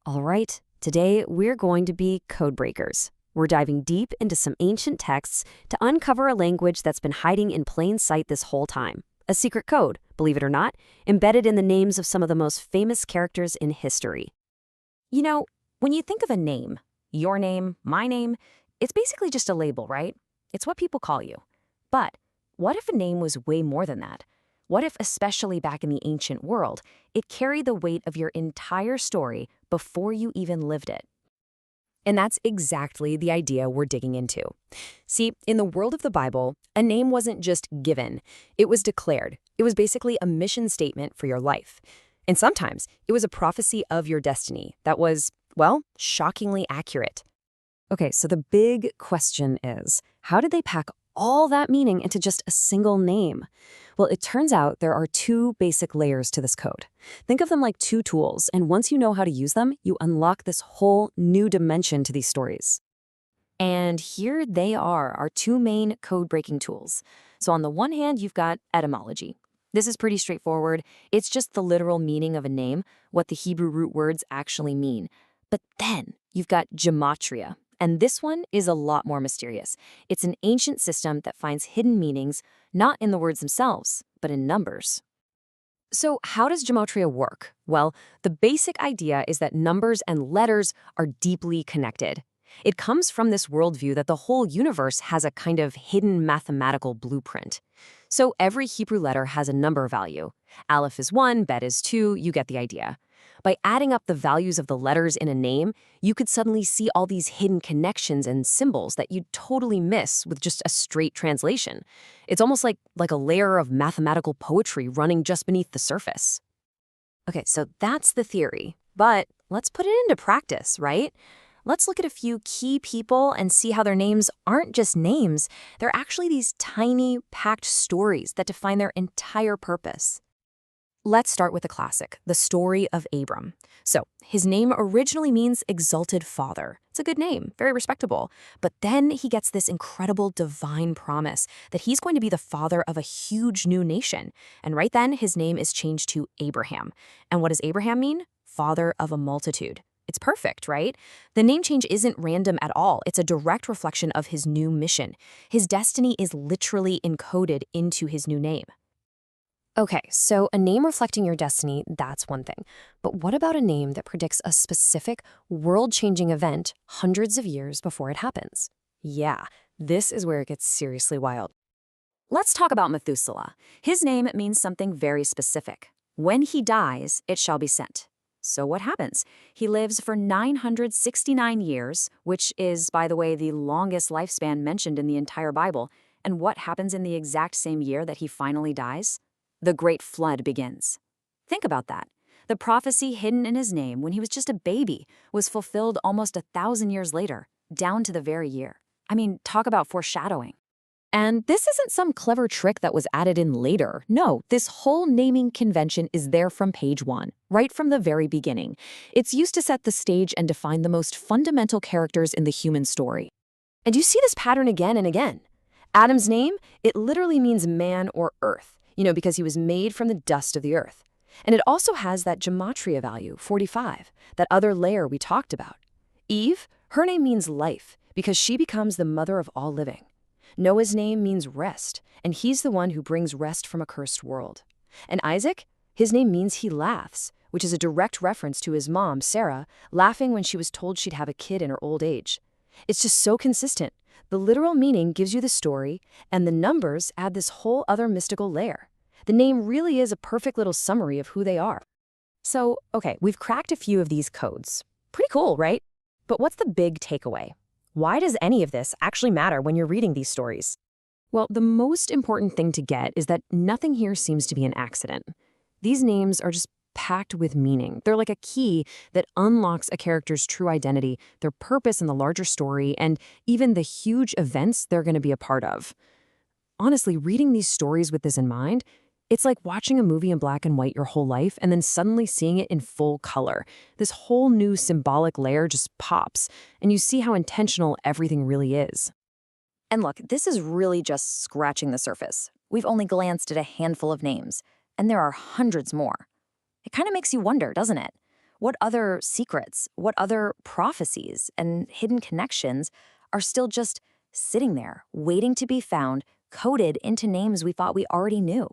All right, today we're going to be code breakers. We're diving deep into some ancient texts to uncover a language that's been hiding in plain sight this whole time. A secret code, believe it or not, embedded in the names of some of the most famous characters in history. You know, when you think of a name, your name, my name, it's basically just a label, right? It's what people call you. But what if a name was way more than that? What if, especially back in the ancient world, it carried the weight of your entire story before you even lived it? And that's exactly the idea we're digging into. See, in the world of the Bible, a name wasn't just given, it was declared. It was basically a mission statement for your life. And sometimes it was a prophecy of your destiny that was, well, shockingly accurate. Okay, so the big question is, how did they pack all that meaning into just a single name? Well, it turns out there are two basic layers to this code. Think of them like two tools, and once you know how to use them, you unlock this whole new dimension to these stories. And here they are, our two main code-breaking tools. So on the one hand, you've got etymology. This is pretty straightforward. It's just the literal meaning of a name, what the Hebrew root words actually mean. But then you've got gematria. And this one is a lot more mysterious. It's an ancient system that finds hidden meanings, not in the words themselves, but in numbers. So how does gematria work? Well, the basic idea is that numbers and letters are deeply connected. It comes from this worldview that the whole universe has a kind of hidden mathematical blueprint. So every Hebrew letter has a number value. Aleph is 1, Bet is 2, you get the idea. By adding up the values of the letters in a name, you could suddenly see all these hidden connections and symbols that you'd totally miss with just a straight translation. It's almost like a layer of mathematical poetry running just beneath the surface. Okay, so that's the theory. But let's put it into practice, right? Let's look at a few key people and see how their names aren't just names. They're actually these tiny, packed stories that define their entire purpose. Let's start with a classic, the story of Abram. So, his name originally means exalted father. It's a good name, very respectable. But then he gets this incredible divine promise that he's going to be the father of a huge new nation. And right then, his name is changed to Abraham. And what does Abraham mean? Father of a multitude. It's perfect, right? The name change isn't random at all. It's a direct reflection of his new mission. His destiny is literally encoded into his new name. Okay, so a name reflecting your destiny, that's one thing. But what about a name that predicts a specific world-changing event hundreds of years before it happens? Yeah, this is where it gets seriously wild. Let's talk about Methuselah. His name means something very specific. When he dies, it shall be sent. So what happens? He lives for 969 years, which is, by the way, the longest lifespan mentioned in the entire Bible. And what happens in the exact same year that he finally dies? The Great Flood begins. Think about that. The prophecy hidden in his name when he was just a baby was fulfilled almost 1,000 years later, down to the very year. I mean, talk about foreshadowing. And this isn't some clever trick that was added in later. No, this whole naming convention is there from page 1, right from the very beginning. It's used to set the stage and define the most fundamental characters in the human story. And you see this pattern again and again. Adam's name, it literally means man or earth. Because he was made from the dust of the earth. And it also has that gematria value, 45, that other layer we talked about. Eve, her name means life, because she becomes the mother of all living. Noah's name means rest, and he's the one who brings rest from a cursed world. And Isaac, his name means he laughs, which is a direct reference to his mom, Sarah, laughing when she was told she'd have a kid in her old age. It's just so consistent. The literal meaning gives you the story, and the numbers add this whole other mystical layer. The name really is a perfect little summary of who they are. So, okay, we've cracked a few of these codes. Pretty cool, right? But what's the big takeaway? Why does any of this actually matter when you're reading these stories? Well, the most important thing to get is that nothing here seems to be an accident. These names are just packed with meaning. They're like a key that unlocks a character's true identity, their purpose in the larger story, and even the huge events they're going to be a part of. Honestly, reading these stories with this in mind, it's like watching a movie in black and white your whole life and then suddenly seeing it in full color. This whole new symbolic layer just pops, and you see how intentional everything really is. And look, this is really just scratching the surface. We've only glanced at a handful of names, and there are hundreds more. It kind of makes you wonder, doesn't it? What other secrets, what other prophecies and hidden connections are still just sitting there, waiting to be found, coded into names we thought we already knew?